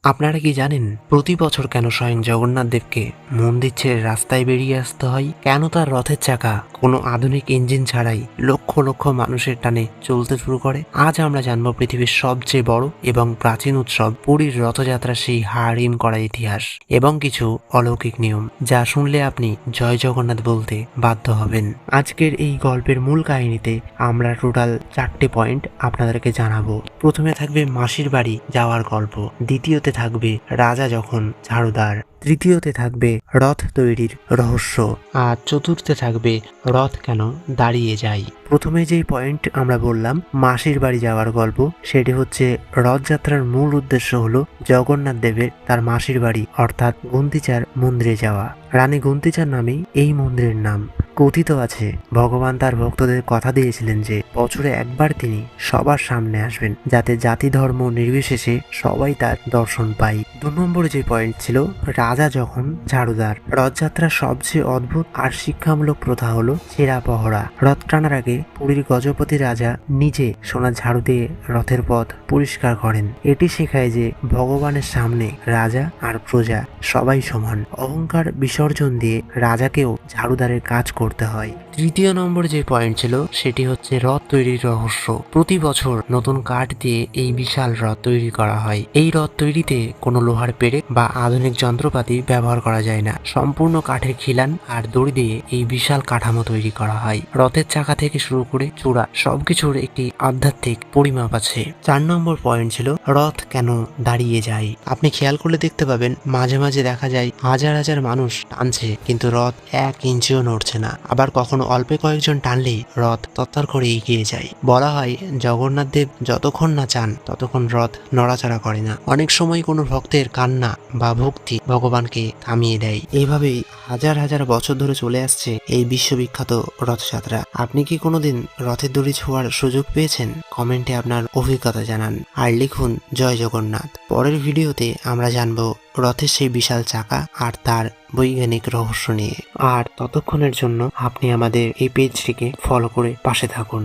আপনারা কি জানেন প্রতি বছর কেন স্বয়ং জগন্নাথ দেবকে মন্দির ছেড়ে রাস্তায় বেরিয়ে আসতে হয়? কেন তার রথের চাকা কোনো আধুনিক ইঞ্জিন ছাড়াই লক্ষ লক্ষ মানুষের টানে চলতে শুরু করে? আজ আমরা জানবো পৃথিবীর সবচেয়ে বড় এবং প্রাচীন উৎসব পুরীর রথযাত্রার সেই হাড় হিম করা ইতিহাস এবং কিছু অলৌকিক নিয়ম যা শুনলে আপনি জয় জগন্নাথ বলতে বাধ্য হবেন। আজকের এই গল্পের মূল কাহিনীতে আমরা টোটাল 4টে পয়েন্ট আপনাদেরকে জানাবো। প্রথমে থাকবে মাসির বাড়ি যাওয়ার গল্প, দ্বিতীয়তে থাকবে রাজা যখন ঝাড়ুদার, তৃতীয়তে থাকবে রথ তৈরির রহস্য, আর চতুর্থে থাকবে রথ কেন দাঁড়িয়ে যায়। প্রথমে যেই পয়েন্ট আমরা বললাম মাসির বাড়ি যাওয়ার গল্প, সেটি হচ্ছে রথযাত্রার মূল উদ্দেশ্য হলো জগন্নাথ দেবের তার মাসির বাড়ি অর্থাৎ গুন্তিচার মন্দিরে যাওয়া। রানী গুন্তিচার নামেই এই মন্দিরের নাম। কথিত আছে ভগবান তার ভক্তদের কথা দিয়েছিলেন যে বছরে একবার তিনি সবার সামনে আসবেন, যাতে জাতি ধর্ম নির্বিশেষে সবাই তার দর্শন পায়। 2 নম্বরে যে পয়েন্ট ছিল রাজা যখন ঝাড়ুদার। রথযাত্রার সবচেয়ে অদ্ভুত আর শিক্ষামূলক প্রথা হলো ছেঁড়া পহরা। রথ টানার আগে পুরীর গজপতি রাজা নিজে সোনা ঝাড়ু দিয়ে রথের পথ পরিষ্কার করেন। এটি শেখায় যে ভগবানের সামনে রাজা আর প্রজা সবাই সমান। অহংকার বিসর্জন দিয়ে রাজাকেও ঝাড়ুদারের কাজ করতে হয়। তৃতীয় নম্বর যে পয়েন্ট ছিল সেটি হচ্ছে রথ তৈরির রহস্য। প্রতি বছর নতুন কাঠ দিয়ে এই বিশাল রথ তৈরি করা হয়। এই রথ তৈরিতে কোনো লোহার পেরেক বা আধুনিক যন্ত্রপাতি ব্যবহার করা যায় না। সম্পূর্ণ কাঠের খিলান আর দড়ি দিয়ে এই বিশাল কাঠামো তৈরি করা হয়। রথের চাকা থেকে শুরু করে চূড়া সবকিছুর একটি আধ্যাত্মিক পরিমাপ আছে। 4 নম্বর পয়েন্ট ছিল রথ কেন দাঁড়িয়ে যায়। আপনি খেয়াল করলে দেখতে পাবেন মাঝে মাঝে দেখা যায় হাজার হাজার মানুষ টানছে কিন্তু রথ 1 ইঞ্চিও নড়ছে না। আবার কখনো অল্প কয়েকজন টানলেই রথ তত্তর করে এগিয়ে যায়। বলা হয় জগন্নাথ দেব যতক্ষণ না চান ততক্ষণ রথ নড়াচড়া করে না। অনেক সময় কোনো ভক্তের কান্না বা ভক্তি ভগবানকে থামিয়ে দেয়। এইভাবেই হাজার হাজার বছর ধরে চলে আসছে এই বিশ্ববিখ্যাত রথযাত্রা। আপনি কি কোনোদিন রথের দড়ি ছোঁয়ার সুযোগ পেয়েছেন? কমেন্টে আপনার অভিজ্ঞতা জানান আর লিখুন জয় জগন্নাথ। পরের ভিডিওতে আমরা জানবো রথের সেই বিশাল চাকা আর তার বৈজ্ঞানিক রহস্য নিয়ে। আর ততক্ষণের জন্য আপনি আমাদের এই পেজটিকে ফলো করে পাশে থাকুন।